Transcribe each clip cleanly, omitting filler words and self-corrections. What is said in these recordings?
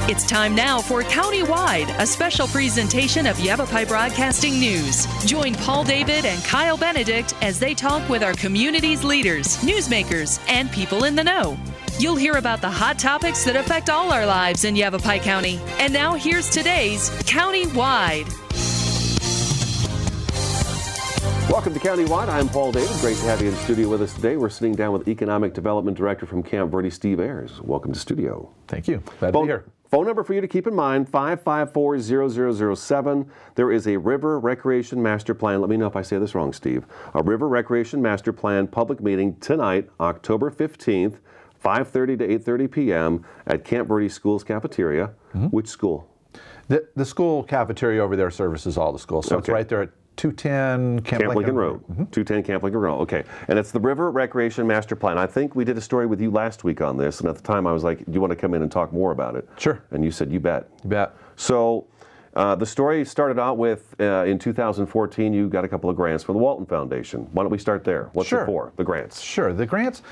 It's time now for County-Wide, a special presentation of Yavapai Broadcasting News. Join Paul David and Kyle Benedict as they talk with our community's leaders, newsmakers, and people in the know. You'll hear about the hot topics that affect all our lives in Yavapai County. And now here's today's County-Wide. Welcome to County-Wide. I'm Paul David. Great to have you in studio with us today. We're sitting down with Economic Development Director from Camp Verde, Steve Ayers. Welcome to studio. Thank you. Glad to be here. Phone number for you to keep in mind, 554-0007. There is a River Recreation Master Plan. Let me know if I say this wrong, Steve. A River Recreation Master Plan public meeting tonight, October 15th, 5:30 to 8:30 p.m. at Camp Verde School's cafeteria. Which school? The school cafeteria over there services all the schools. So It's right there at 210 Camp Lincoln Road. 210 Camp Lincoln Road. Okay. And it's the River Recreation Master Plan. I think we did a story with you last week on this, and at the time I was like, do you want to come in and talk more about it? Sure. And you said, you bet. You bet. So the story started out with, in 2014, you got a couple of grants for the Walton Foundation. Why don't we start there? What's it for, the grants? Sure. The grants,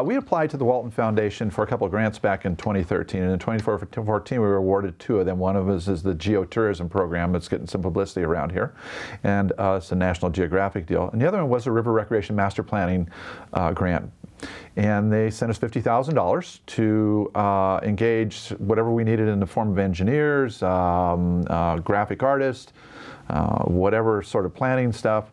we applied to the Walton Foundation for a couple of grants back in 2013. And in 2014, we were awarded two of them. One of us is the geotourism program that's getting some publicity around here. And it's a National Geographic deal. And the other one was a River Recreation Master Planning grant. And they sent us $50,000 to engage whatever we needed in the form of engineers, graphic artists, whatever sort of planning stuff,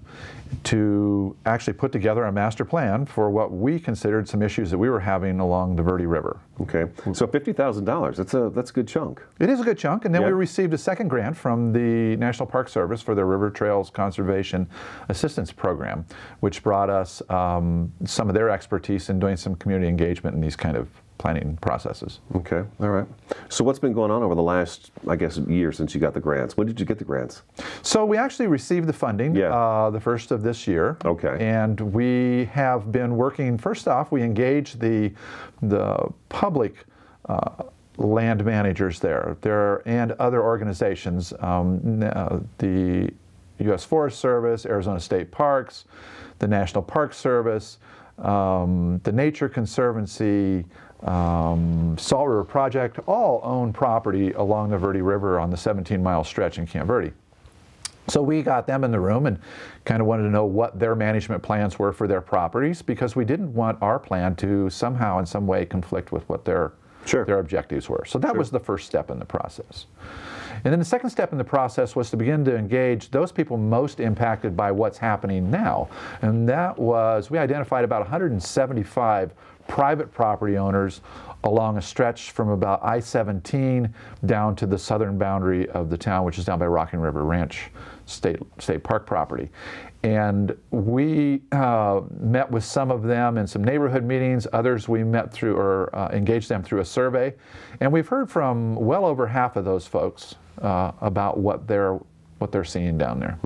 to actually put together a master plan for what we considered some issues that we were having along the Verde River. Okay, so $50,000, that's a good chunk. It is a good chunk, and then we received a second grant from the National Park Service for their River Trails Conservation Assistance Program, which brought us some of their expertise in doing some community engagement in these kind of planning processes. Okay, all right. So what's been going on over the last, I guess, year since you got the grants? When did you get the grants? So we actually received the funding the first of this year. Okay. And we have been working, first off, we engaged the public land managers there and other organizations, the U.S. Forest Service, Arizona State Parks, the National Park Service, the Nature Conservancy, Salt River Project, all own property along the Verde River on the 17-mile stretch in Camp Verde. So we got them in the room and kind of wanted to know what their management plans were for their properties, because we didn't want our plan to somehow in some way conflict with what their objectives were. So that was the first step in the process. And then the second step in the process was to begin to engage those people most impacted by what's happening now. And that was, we identified about 175 private property owners along a stretch from about I-17 down to the southern boundary of the town, which is down by Rocking River Ranch State Park property. And we met with some of them in some neighborhood meetings. Others we met through or engaged them through a survey. And we've heard from well over half of those folks about what they're seeing down there.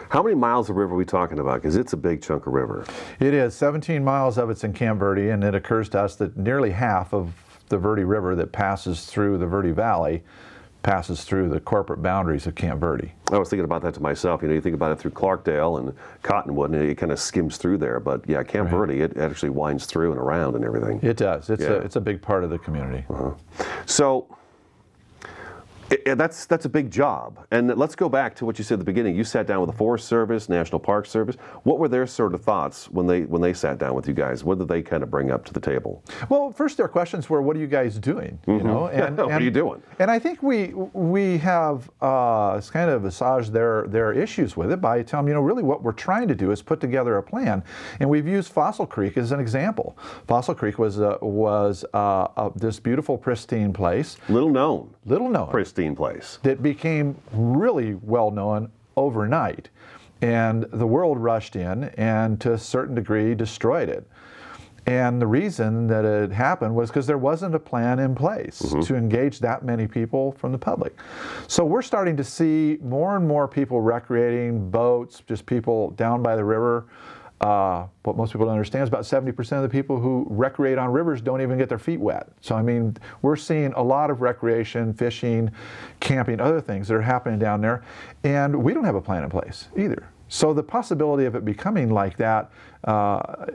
How many miles of river are we talking about? Because it's a big chunk of river. It is. 17 miles of it's in Camp Verde, and it occurs to us that nearly half of the Verde River that passes through the Verde Valley passes through the corporate boundaries of Camp Verde. I was thinking about that to myself. You know, you think about it through Clarkdale and Cottonwood, and it kind of skims through there. But yeah, Camp Verde, it actually winds through and around and everything. It does. It's a big part of the community. So that's a big job. And let's go back to what you said at the beginning. You sat down with the Forest Service, National Park Service. What were their sort of thoughts when they sat down with you guys? What did they kind of bring up to the table? Well, first their questions were, what are you guys doing? You know, and what are you doing? And I think we have kind of massaged their issues with it by telling them, you know, really what we're trying to do is put together a plan. And we've used Fossil Creek as an example. Fossil Creek was this beautiful, pristine place. Little known. Pristine place that became really well known overnight, and the world rushed in and to a certain degree destroyed it. And the reason that it happened was because there wasn't a plan in place to engage that many people from the public. So we're starting to see more and more people recreating, boats, just people down by the river. What most people don't understand is about 70% of the people who recreate on rivers don't even get their feet wet. So, I mean, we're seeing a lot of recreation, fishing, camping, other things that are happening down there, and we don't have a plan in place either. So the possibility of it becoming like that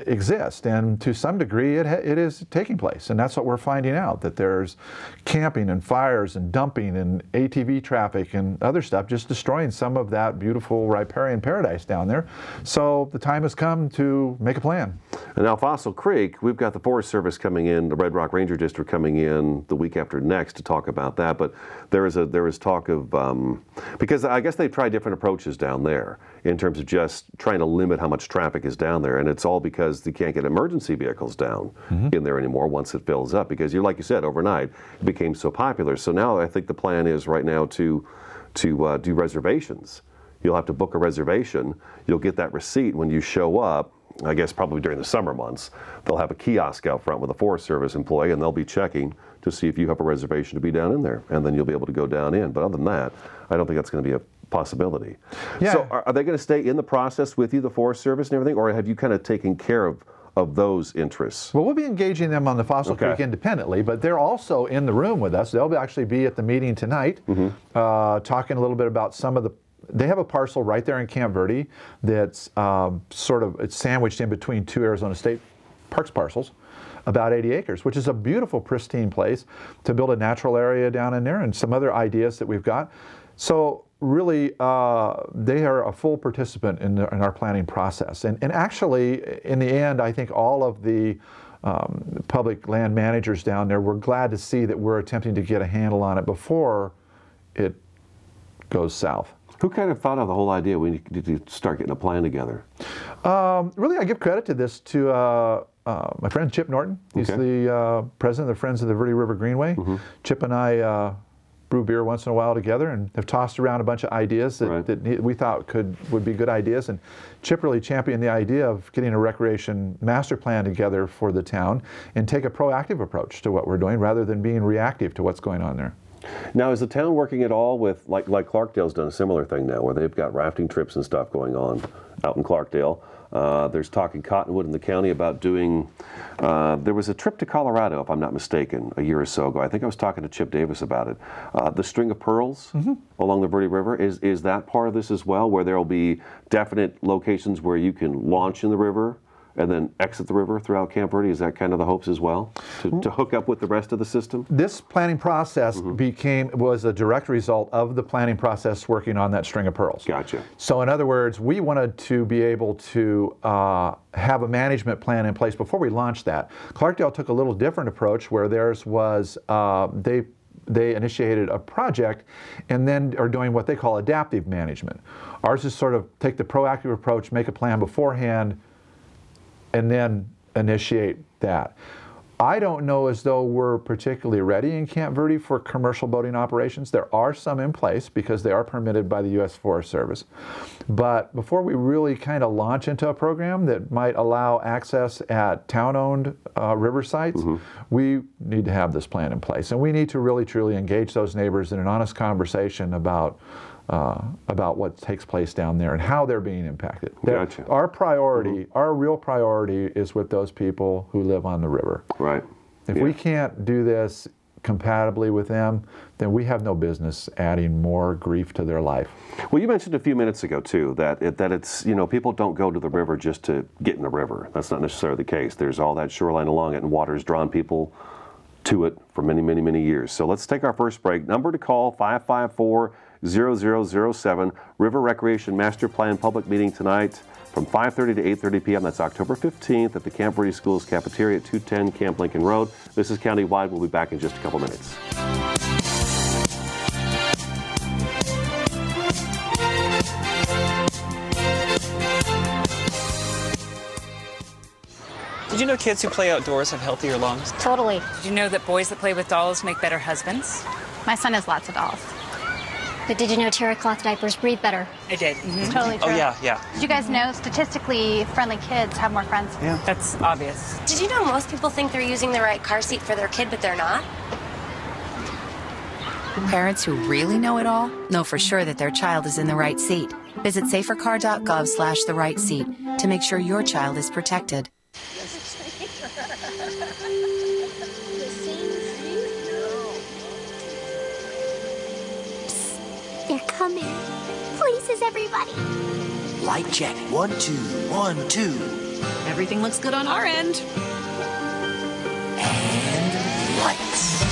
exists, and to some degree it is taking place, and that's what we're finding out, that there's camping and fires and dumping and ATV traffic and other stuff just destroying some of that beautiful riparian paradise down there. So the time has come to make a plan. And now Fossil Creek, we've got the Forest Service coming in, the Red Rock Ranger District coming in the week after next to talk about that, but there is talk of, because I guess they've tried different approaches down there in terms of just trying to limit how much traffic is down there, and it's all because they can't get emergency vehicles down in there anymore once it fills up, because like you said, overnight it became so popular. So now I think the plan is right now to do reservations. You'll have to book a reservation. You'll get that receipt when you show up. I guess probably during the summer months, they'll have a kiosk out front with a Forest Service employee, and they'll be checking to see if you have a reservation to be down in there, and then you'll be able to go down in. But other than that, I don't think that's going to be a possibility. Yeah. So are they going to stay in the process with you, the Forest Service and everything, or have you kind of taken care of those interests? Well, we'll be engaging them on the Fossil Creek independently, but they're also in the room with us. They'll actually be at the meeting tonight, talking a little bit about some of the. They have a parcel right there in Camp Verde that's it's sandwiched in between two Arizona State Parks parcels, about 80 acres, which is a beautiful, pristine place to build a natural area down in there, and some other ideas that we've got. So really, they are a full participant in our planning process. And actually, in the end, I think all of the public land managers down there were glad to see that we're attempting to get a handle on it before it goes south. Who kind of thought of the whole idea? We need to start getting a plan together. Really, I give credit to this to my friend Chip Norton. He's the president of the Friends of the Verde River Greenway. Chip and I brew beer once in a while together and have tossed around a bunch of ideas that we thought would be good ideas. And Chip really championed the idea of getting a recreation master plan together for the town and take a proactive approach to what we're doing rather than being reactive to what's going on there. Now, is the town working at all with, like Clarkdale's done a similar thing now, where they've got rafting trips and stuff going on out in Clarkdale. There's talk in Cottonwood in the county about doing, there was a trip to Colorado, if I'm not mistaken, a year or so ago. I think I was talking to Chip Davis about it. The String of Pearls along the Verde River, is that part of this as well, where there will be definite locations where you can launch in the river and then exit the river throughout Camp Verde? Is that kind of the hopes as well, to hook up with the rest of the system? This planning process was a direct result of the planning process working on that String of Pearls. Gotcha. So in other words, we wanted to be able to have a management plan in place before we launched that. Clarkdale took a little different approach, where theirs was they initiated a project and then are doing what they call adaptive management. Ours is sort of take the proactive approach, make a plan beforehand, and then initiate that. I don't know as though we're particularly ready in Camp Verde for commercial boating operations. There are some in place because they are permitted by the U.S. Forest Service. But before we really kind of launch into a program that might allow access at town-owned river sites, we need to have this plan in place. And we need to really, truly engage those neighbors in an honest conversation about what takes place down there and how they're being impacted. Gotcha. Our priority, our real priority, is with those people who live on the river. Right. If we can't do this compatibly with them, then we have no business adding more grief to their life. Well, you mentioned a few minutes ago too that it's, people don't go to the river just to get in the river. That's not necessarily the case. There's all that shoreline along it, and water's drawn people to it for many, many, many years. So let's take our first break. Number to call, 554-0007. River Recreation Master Plan public meeting tonight from 5:30 to 8:30 p.m. That's October 15th at the Camp Verde Schools Cafeteria at 210 Camp Lincoln Road. This is Countywide. We'll be back in just a couple minutes. Did you know kids who play outdoors have healthier lungs? Totally. Did you know that boys that play with dolls make better husbands? My son has lots of dolls. But did you know terry cloth diapers breathe better? I did. It's totally true. Oh, yeah. Did you guys know statistically friendly kids have more friends? Yeah. That's obvious. Did you know most people think they're using the right car seat for their kid, but they're not? Parents who really know it all know for sure that their child is in the right seat. Visit safercar.gov/the right seat to make sure your child is protected. They're coming. Places, everybody. Light check. 1, 2, 1, 2. Everything looks good on our end. And lights.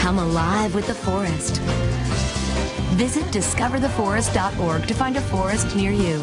Come alive with the forest. Visit discovertheforest.org to find a forest near you.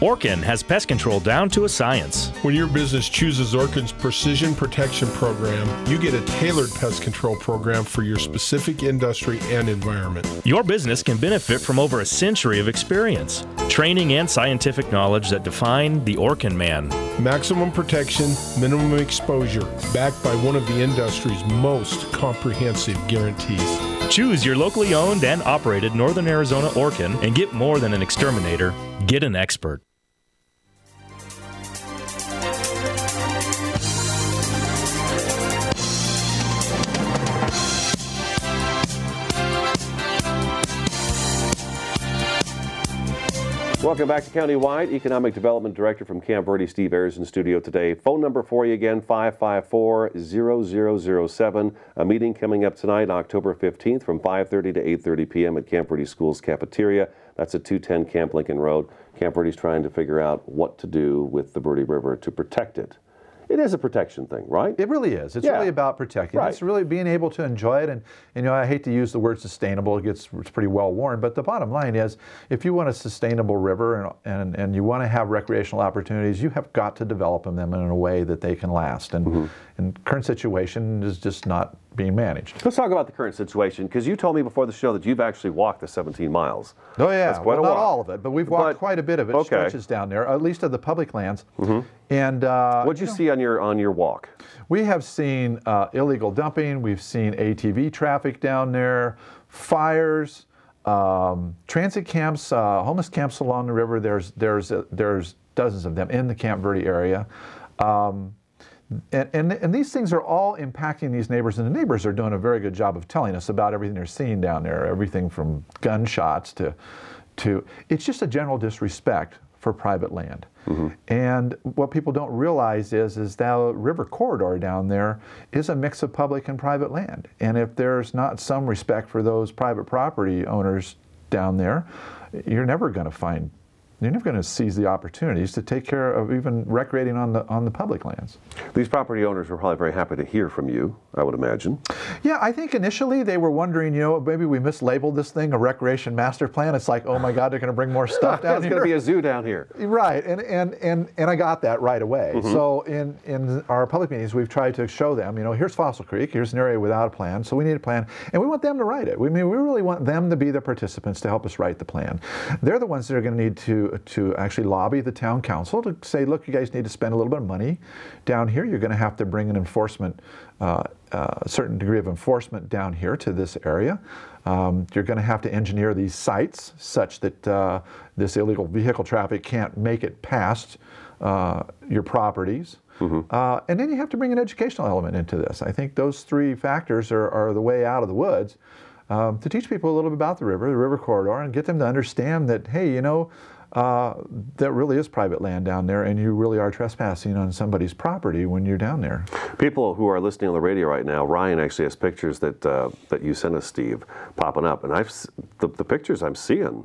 Orkin has pest control down to a science. When your business chooses Orkin's Precision Protection Program, you get a tailored pest control program for your specific industry and environment. Your business can benefit from over a century of experience, training, and scientific knowledge that define the Orkin man. Maximum protection, minimum exposure, backed by one of the industry's most comprehensive guarantees. Choose your locally owned and operated Northern Arizona Orkin and get more than an exterminator. Get an expert. Welcome back to County-Wide. Economic Development Director from Camp Verde, Steve Ayers, in studio today. Phone number for you again, 554-0007. A meeting coming up tonight, October 15th, from 5:30 to 8:30 p.m. at Camp Verde School's cafeteria. That's at 210 Camp Lincoln Road. Camp Verde's trying to figure out what to do with the Verde River to protect it. It is a protection thing, right? It really is. It's really about protecting. Right. It's really being able to enjoy it. And you know, I hate to use the word sustainable. It's pretty well worn. But the bottom line is, if you want a sustainable river and you want to have recreational opportunities, you have got to develop them in a way that they can last. And current situation is just not being managed. Let's talk about the current situation, because you told me before the show that you've actually walked the 17 miles. Oh yeah, That's quite a not walk. all of it, but we've walked quite a bit of it. Okay. Stretches down there, at least of the public lands. And what'd you see on your walk? We have seen illegal dumping. We've seen ATV traffic down there, fires, transit camps, homeless camps along the river. There's dozens of them in the Camp Verde area. And these things are all impacting these neighbors, and the neighbors are doing a very good job of telling us about everything they're seeing down there, everything from gunshots to it's just a general disrespect for private land. And what people don't realize is that river corridor down there is a mix of public and private land. And if there's not some respect for those private property owners down there, you're never going to seize the opportunities to take care of even recreating on the public lands. These property owners were probably very happy to hear from you, I would imagine. Yeah, I think initially they were wondering, maybe we mislabeled this thing a recreation master plan. It's like, oh my God, they're going to bring more stuff down here. It's going to be a zoo down here. Right, and I got that right away. So in our public meetings, we've tried to show them, here's Fossil Creek, here's an area without a plan, so we need a plan, and we want them to write it. We really want them to be the participants to help us write the plan. They're the ones that are going to need to actually lobby the town council to say, look, you guys need to spend a little bit of money down here. You're going to have to bring an enforcement, a certain degree of enforcement down here to this area. You're going to have to engineer these sites such that this illegal vehicle traffic can't make it past your properties. And then you have to bring an educational element into this. I think those three factors are the way out of the woods to teach people a little bit about the river corridor, and get them to understand that, hey, that really is private land down there, and you really are trespassing on somebody's property when you're down there. People who are listening on the radio right now, Ryan actually has pictures that you sent us, Steve, popping up, and the pictures I'm seeing,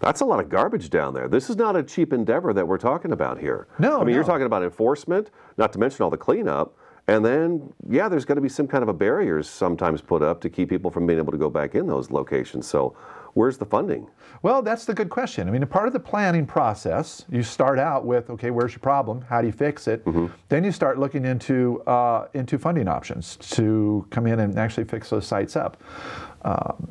that's a lot of garbage down there. This is not a cheap endeavor that we're talking about here. No, you're talking about enforcement, not to mention all the cleanup, and then, yeah, there's got to be some kind of a barriers sometimes put up to keep people from being able to go back in those locations. So where's the funding? Well, that's the good question. A part of the planning process, you start out with, okay, where's your problem? How do you fix it? Then you start looking into funding options to come in and actually fix those sites up.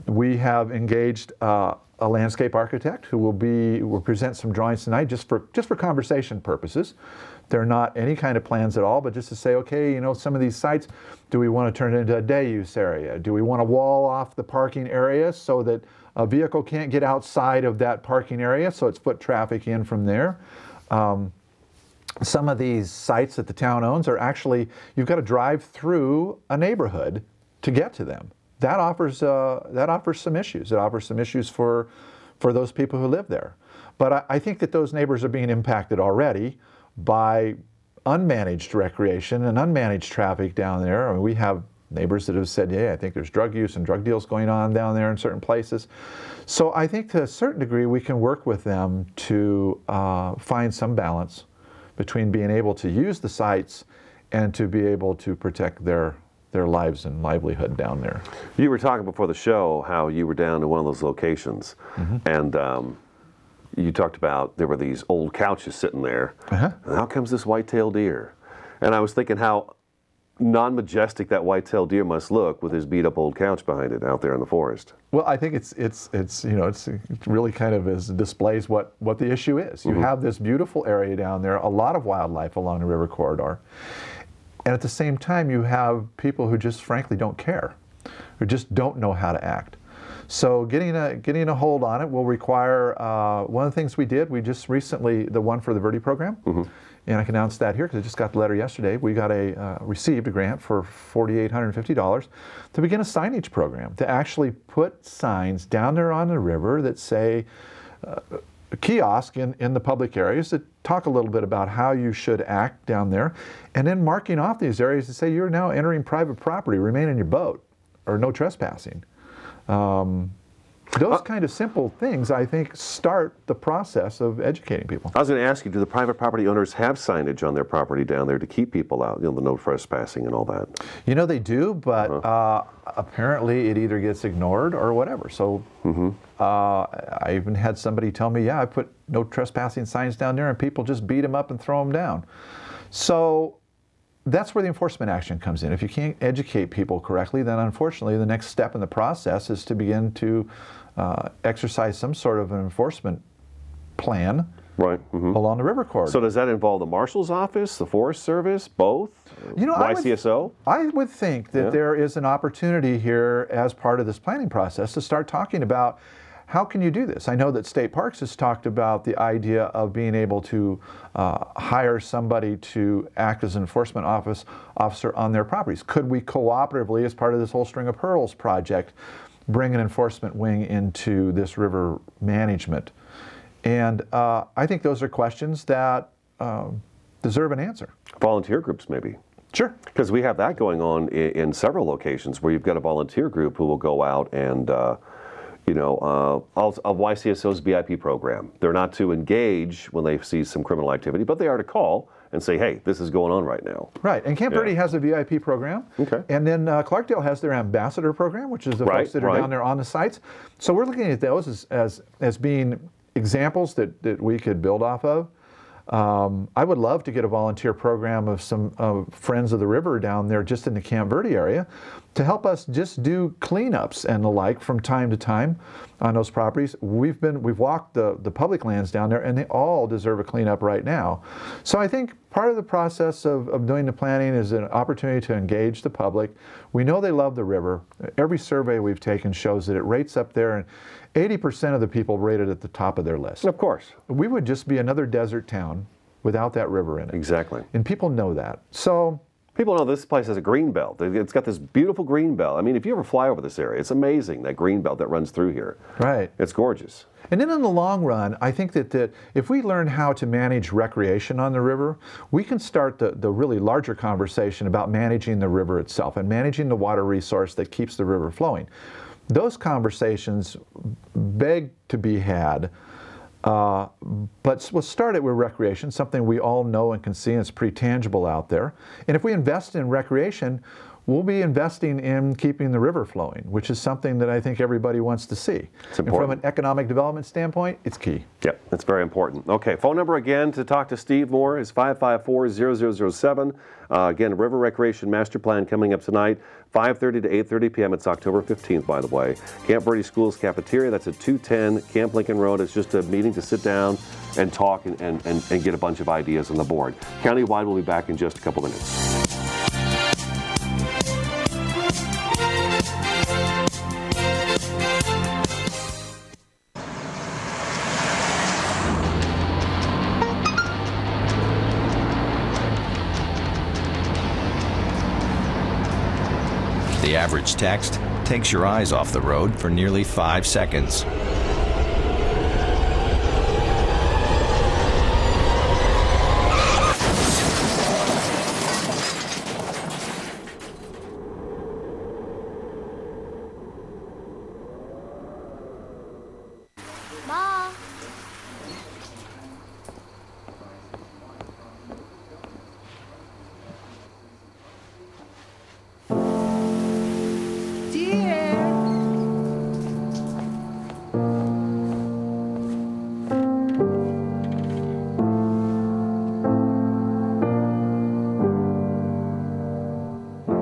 We have engaged a landscape architect who will present some drawings tonight just for conversation purposes. They're not any kind of plans at all, but just to say, okay, some of these sites, do we want to turn it into a day use area? Do we want to wall off the parking area so that A vehicle can't get outside of that parking area, so it's foot traffic in from there. Some of these sites that the town owns are actually, you've got to drive through a neighborhood to get to them. That offers some issues. It offers some issues for those people who live there. But I think that those neighbors are being impacted already by unmanaged recreation and unmanaged traffic down there. I mean, we have neighbors that have said, yeah, I think there's drug use and drug deals going on down there in certain places. So I think to a certain degree we can work with them to find some balance between being able to use the sites and to be able to protect their lives and livelihood down there. You were talking before the show how you were down to one of those locations, and you talked about there were these old couches sitting there. And how comes this white-tailed deer? And I was thinking how non-majestic that white-tailed deer must look with his beat-up old couch behind it out there in the forest. Well, I think it's really kind of displays what the issue is. You have this beautiful area down there, a lot of wildlife along the river corridor, and at the same time you have people who just frankly don't care, who just don't know how to act. So getting a hold on it will require, one of the things we just recently, the One for the Verde program, and I can announce that here because I just got the letter yesterday. We got received a grant for $4,850 to begin a signage program, to actually put signs down there on the river that say, a kiosk in the public areas that talk a little bit about how you should act down there, and then marking off these areas to say you're now entering private property, remain in your boat, or no trespassing. Those kind of simple things, I think, start the process of educating people. I was going to ask you, do the private property owners have signage on their property down there to keep people out, the no trespassing and all that? You know, they do, but apparently it either gets ignored or whatever. So I even had somebody tell me, yeah, I put no trespassing signs down there and people just beat them up and throw them down. So that's where the enforcement action comes in. If you can't educate people correctly, then unfortunately the next step in the process is to begin to exercise some sort of an enforcement plan along the river corridor. So does that involve the Marshal's Office, the Forest Service, both? You know, YCSO? I would think that there is an opportunity here as part of this planning process to start talking about how can you do this? I know that State Parks has talked about the idea of being able to hire somebody to act as an enforcement officer on their properties. Could we cooperatively, as part of this whole String of Pearls project, bring an enforcement wing into this river management? And I think those are questions that deserve an answer. Volunteer groups, maybe. Sure. Because we have that going on in several locations where you've got a volunteer group who will go out and of YCSO's VIP program. They're not to engage when they see some criminal activity, but they are to call and say, hey, this is going on right now. Right, and Camp Verde has a VIP program. Okay. And then Clarkdale has their ambassador program, which is the folks that are down there on the sites. So we're looking at those as being examples that we could build off of. I would love to get a volunteer program of some Friends of the River down there just in the Camp Verde area to help us just do cleanups and the like from time to time on those properties. We've walked the public lands down there and they all deserve a cleanup right now. So I think part of the process of doing the planning is an opportunity to engage the public. We know they love the river. Every survey we've taken shows that it rates up there, and 80% of the people rate it at the top of their list. Of course. We would just be another desert town without that river in it. Exactly. And people know that. So people know this place has a green belt. It's got this beautiful green belt. I mean, if you ever fly over this area, it's amazing, that green belt that runs through here. Right. It's gorgeous. And then in the long run, I think that if we learn how to manage recreation on the river, we can start the really larger conversation about managing the river itself and managing the water resource that keeps the river flowing. Those conversations beg to be had, but we'll start it with recreation, something we all know and can see, and it's pretty tangible out there. And if we invest in recreation, we'll be investing in keeping the river flowing, which is something that I think everybody wants to see. It's important. And from an economic development standpoint, it's key. Yep, that's very important. Okay, phone number again to talk to Steve Moore is 554-0007. Again, River Recreation Master Plan coming up tonight, 5:30 to 8:30 p.m. It's October 15th, by the way. Camp Verde Schools Cafeteria, that's at 210 Camp Lincoln Road. It's just a meeting to sit down and talk and get a bunch of ideas on the board. Countywide will be back in just a couple minutes. The average text takes your eyes off the road for nearly 5 seconds. Mom.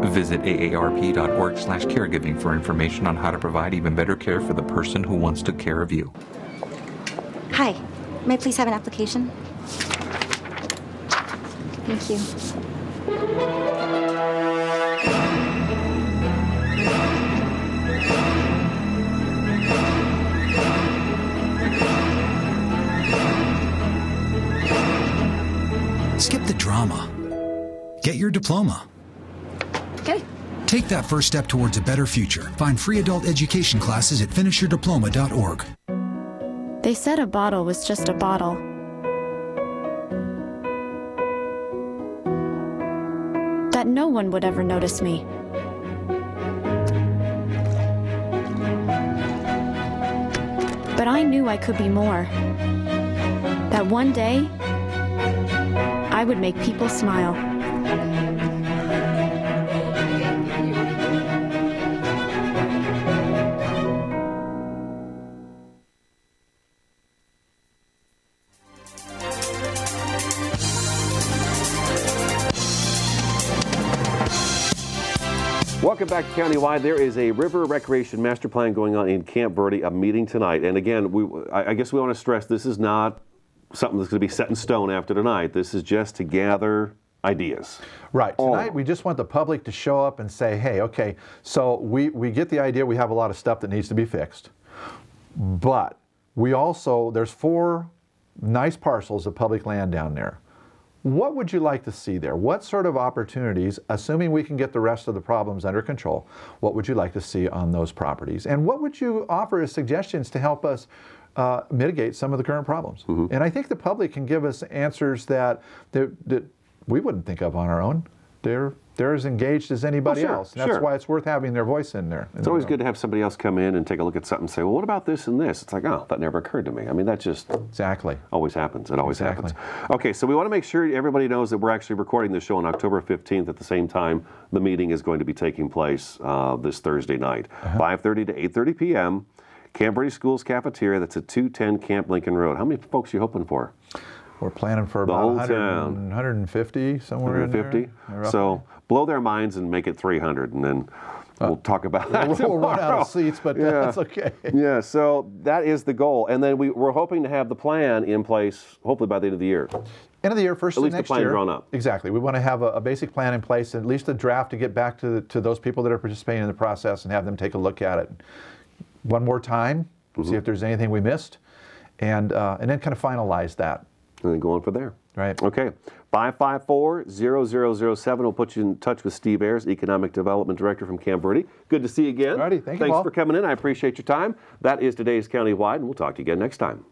Visit aarp.org/caregiving for information on how to provide even better care for the person who wants to care of you. Hi, may I please have an application? Thank you. Skip the drama. Get your diploma. Okay. Take that first step towards a better future. Find free adult education classes at finishyourdiploma.org. They said a bottle was just a bottle. That no one would ever notice me. But I knew I could be more. That one day, I would make people smile. Welcome back to Countywide. There is a river recreation master plan going on in Camp Verde, a meeting tonight. And again, I guess we want to stress this is not something that's going to be set in stone after tonight. This is just to gather ideas. Right. Tonight, we just want the public to show up and say, hey, okay, so we get the idea we have a lot of stuff that needs to be fixed. But we also, there's 4 nice parcels of public land down there. What would you like to see there? What sort of opportunities, assuming we can get the rest of the problems under control, what would you like to see on those properties? And what would you offer as suggestions to help us mitigate some of the current problems? Mm-hmm. And I think the public can give us answers that we wouldn't think of on our own. They're as engaged as anybody else. And that's why it's worth having their voice in there. It's always good to have somebody else come in and take a look at something and say, well, what about this and this? It's like, oh, that never occurred to me. I mean, that just always happens. It always happens. Okay, so we want to make sure everybody knows that we're actually recording the show on October 15th at the same time the meeting is going to be taking place this Thursday night, 5:30 to 8:30 p.m. Camp Verde Schools Cafeteria. That's at 210 Camp Lincoln Road. How many folks are you hoping for? We're planning for about 150, somewhere 150. In there. So blow their minds and make it 300, and then we'll talk about that tomorrow. We'll run out of seats, but that's okay. Yeah, so that is the goal. And then we're hoping to have the plan in place, hopefully by the end of the year. End of the year, first of next year. At least the plan drawn up. Exactly. We want to have a basic plan in place, at least a draft to get back to those people that are participating in the process and have them take a look at it one more time, see if there's anything we missed, and then kind of finalize that. And then go on from there. Right. Okay. 554-0007 will put you in touch with Steve Ayers, Economic Development Director from Camp Verde. Good to see you again. Alrighty. Thank you, Thanks Paul. for coming in. I appreciate your time. That is today's Countywide, and we'll talk to you again next time.